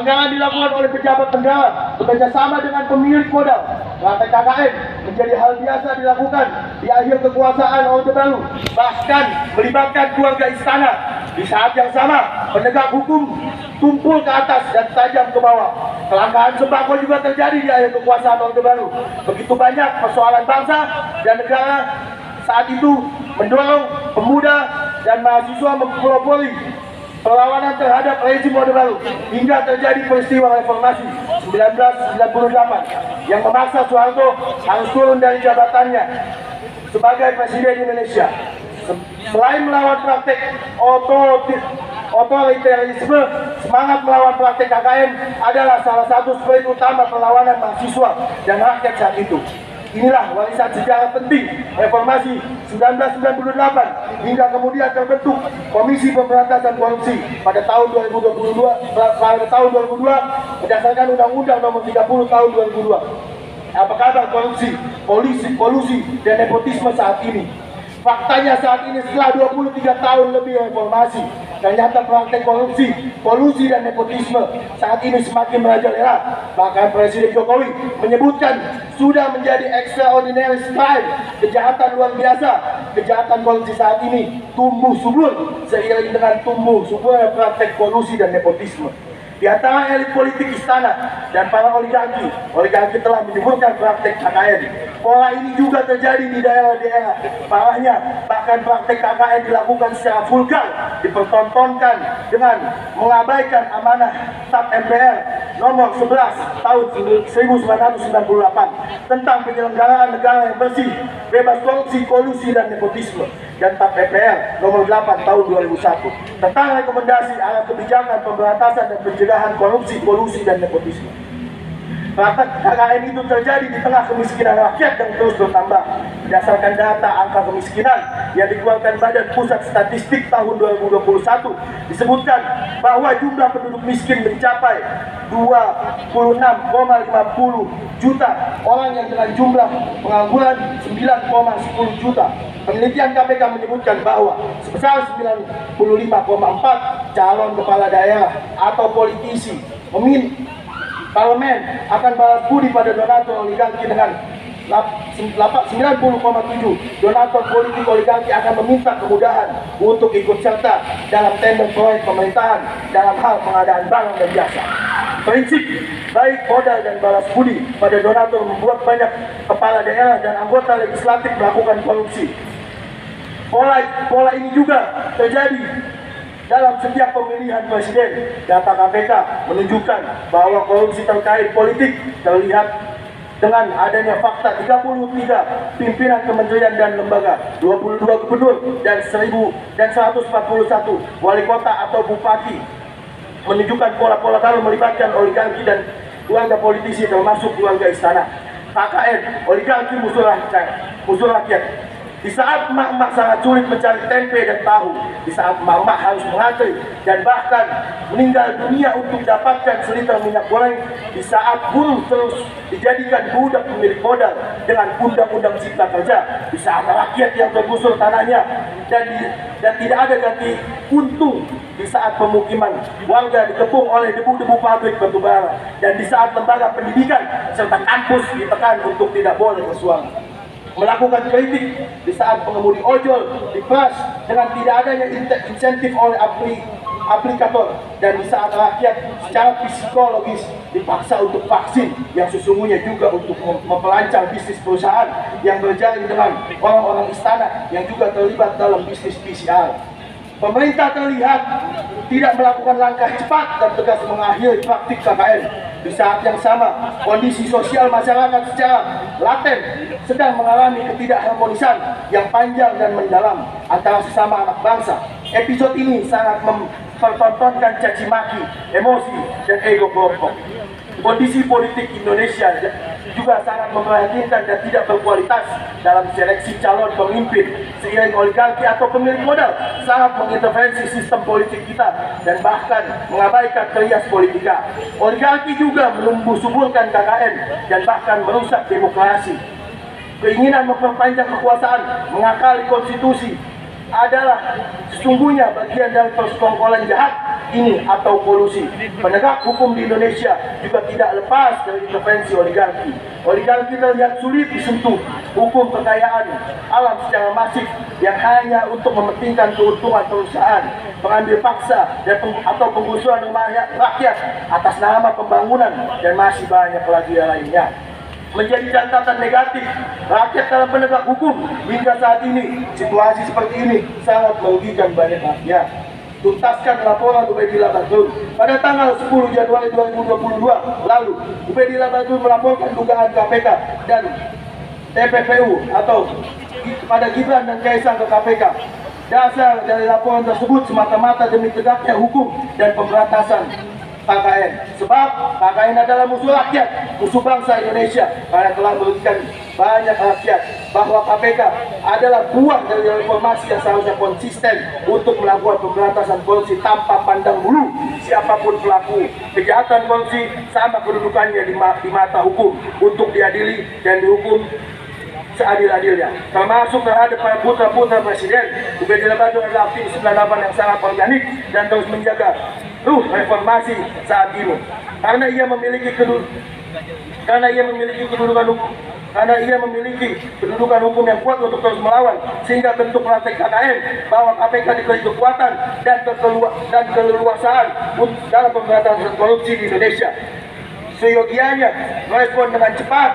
Pelanggaran dilakukan oleh pejabat negara bekerjasama dengan pemilik modal. Praktek KKN menjadi hal biasa dilakukan di akhir kekuasaan Orde Baru, bahkan melibatkan keluarga istana. Di saat yang sama, penegak hukum tumpul ke atas dan tajam ke bawah. Kelangkaan sembako juga terjadi di akhir kekuasaan Orde Baru. Begitu banyak persoalan bangsa dan negara saat itu mendorong pemuda dan mahasiswa mempelopori perlawanan terhadap rezim Orde Baru hingga terjadi peristiwa reformasi 1998 yang memaksa Soeharto harus turun dari jabatannya sebagai Presiden Indonesia. Selain melawan praktek otoriterisme, semangat melawan praktek KKN adalah salah satu spirit utama perlawanan mahasiswa dan rakyat saat itu. Inilah warisan sejarah penting reformasi 1998 hingga kemudian terbentuk Komisi Pemberantasan Korupsi pada tahun 2002 berdasarkan Undang-Undang Nomor 30 Tahun 2002. Apa kabar korupsi, kolusi, dan nepotisme saat ini? Faktanya saat ini setelah 23 tahun lebih reformasi, ternyata praktek korupsi, kolusi, dan nepotisme saat ini semakin merajalela. Bahkan Presiden Jokowi menyebutkan sudah menjadi extraordinary crime, kejahatan luar biasa. Kejahatan korupsi saat ini tumbuh subur seiring dengan tumbuh suburnya praktek kolusi dan nepotisme. Di antara elit politik istana dan para oligarki telah menyuburkan praktek KKN. Pola ini juga terjadi di daerah-daerah. Parahnya, bahkan praktek KKN dilakukan secara vulgar, dipertontonkan dengan mengabaikan amanah TAP MPR nomor 11 tahun 1998 tentang penyelenggaraan negara yang bersih, bebas korupsi, kolusi, dan nepotisme, dan TAP MPR nomor 8 tahun 2001 tentang rekomendasi arah kebijakan pemberantasan dan pencegahan korupsi, kolusi, dan nepotisme. Praktek KKN itu terjadi di tengah kemiskinan rakyat yang terus bertambah. Berdasarkan data angka kemiskinan yang dikeluarkan Badan Pusat Statistik tahun 2021, disebutkan bahwa jumlah penduduk miskin mencapai 26,50 juta orang yang dengan jumlah pengangguran 9,10 juta. Penelitian KPK menyebutkan bahwa sebesar 95,4 calon kepala daerah atau politisi parlemen akan balas budi pada donatur oligarki dengan 90,7 donatur politik oligarki akan meminta kemudahan untuk ikut serta dalam tender proyek pemerintahan dalam hal pengadaan barang dan jasa. Prinsip baik modal dan balas budi pada donatur membuat banyak kepala daerah dan anggota legislatif melakukan korupsi. Pola ini juga terjadi dalam setiap pemilihan presiden. Data KPK menunjukkan bahwa korupsi terkait politik terlihat dengan adanya fakta 33 pimpinan kementerian dan lembaga, 22 gubernur, dan 141 wali kota atau bupati, menunjukkan pola-pola baru melibatkan oligarki dan keluarga politisi termasuk keluarga istana. KKN, oligarki musuh rakyat. Di saat emak-emak sangat sulit mencari tempe dan tahu, di saat emak-emak harus mengantri dan bahkan meninggal dunia untuk dapatkan seliter minyak goreng, di saat buruh terus dijadikan budak pemilik modal dengan undang-undang cipta kerja, di saat rakyat yang tergusur tanahnya dan tidak ada ganti untung, di saat pemukiman warga dikepung oleh debu-debu pabrik batubara, dan di saat lembaga pendidikan serta kampus ditekan untuk tidak boleh bersuara, melakukan kritik, di saat pengemudi ojol diperas dengan tidak adanya insentif oleh aplikator, dan di saat rakyat secara psikologis dipaksa untuk vaksin yang sesungguhnya juga untuk mempelancang bisnis perusahaan yang berjalan dengan orang-orang istana yang juga terlibat dalam bisnis PCR. Pemerintah terlihat tidak melakukan langkah cepat dan tegas mengakhiri praktik KKN. Di saat yang sama, kondisi sosial masyarakat secara laten sedang mengalami ketidakharmonisan yang panjang dan mendalam antara sesama anak bangsa. Episode ini sangat mempertontonkan caci maki, emosi, dan ego kelompok. Kondisi politik Indonesia juga sangat memprihatinkan dan tidak berkualitas dalam seleksi calon pemimpin, seiring oligarki atau pemilik modal sangat mengintervensi sistem politik kita dan bahkan mengabaikan trias politika. Oligarki juga menumbuh suburkan KKN dan bahkan merusak demokrasi. Keinginan memperpanjang kekuasaan, mengakali konstitusi, adalah sesungguhnya bagian dari persekongkolan jahat ini atau kolusi. Penegak hukum di Indonesia juga tidak lepas dari intervensi oligarki. Oligarki terlihat sulit disentuh hukum kekayaan alam secara masif yang hanya untuk mementingkan keuntungan perusahaan, pengambil paksa atau penggusuran rumah rakyat atas nama pembangunan, dan masih banyak lagi yang lainnya. Menjadi catatan negatif rakyat dalam penegak hukum hingga saat ini. Situasi seperti ini sangat merugikan banyak rakyat. Tuntaskan laporan Ubaidillah Badrun. Pada tanggal 10 Januari 2022 lalu, Ubaidillah Badrun melaporkan dugaan KPK dan TPPU atau pada Gibran dan Kaisang ke KPK. Dasar dari laporan tersebut semata-mata demi tegaknya hukum dan pemberantasan KKN. Sebab KKN adalah musuh rakyat, musuh bangsa Indonesia, karena telah merugikan banyak rakyat. Bahwa KPK adalah buah dari reformasi yang seharusnya konsisten untuk melakukan pemberantasan korupsi tanpa pandang bulu siapapun pelaku kejahatan korupsi, sama kedudukannya di mata hukum untuk diadili dan dihukum seadil-adilnya, termasuk terhadap para putra-putra Presiden. Ubaidillah Badrun adalah aktivis 98 yang sangat organik dan terus menjaga reformasi saat ini, karena ia memiliki kedudukan hukum yang kuat untuk terus melawan, sehingga bentuk praktek KKN bahwa KPK diberi kekuatan dan keleluasaan dalam pemberantasan korupsi di Indonesia. Seyogianya merespon dengan cepat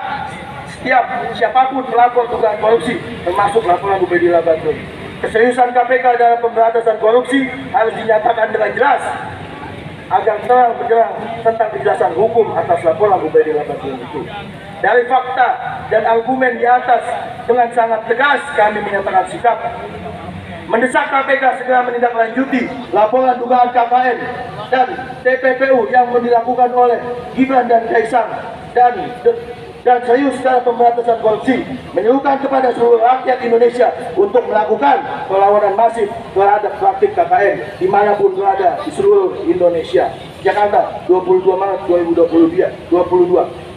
siapapun melapor dugaan korupsi, termasuk laporan Ubaidillah Badrun. Keseriusan KPK dalam pemberantasan korupsi harus dinyatakan dengan jelas agar terang benderang tentang kejelasan hukum atas laporan Ubaidillah Badrun itu. Dari fakta dan argumen di atas, dengan sangat tegas kami menyatakan sikap mendesak KPK segera menindaklanjuti laporan dugaan KKN dan TPPU yang dilakukan oleh Gibran dan Kaisang dan serius dalam pemberantasan korupsi, menyerukan kepada seluruh rakyat Indonesia untuk melakukan perlawanan masif terhadap praktik KKN dimanapun berada di seluruh Indonesia. Jakarta, 22 Maret 2022.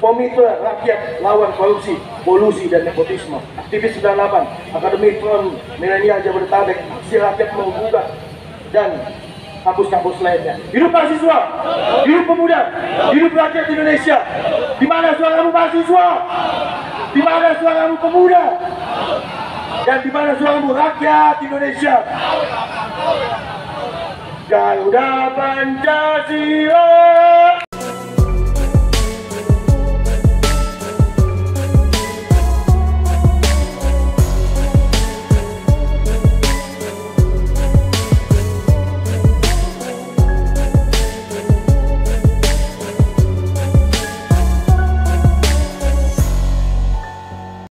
Komite Rakyat Lawan Korupsi, Kolusi dan Nepotisme, aktivis 98, Akademi Front Milenial Jabodetabek, si rakyat menggugat dan kampus-kampus lainnya. Hidup mahasiswa, hidup pemuda, hidup rakyat Indonesia. Di mana suaramu mahasiswa? Di mana suaramu pemuda? Dan di mana suaramu rakyat Indonesia? Garuda Pancasila.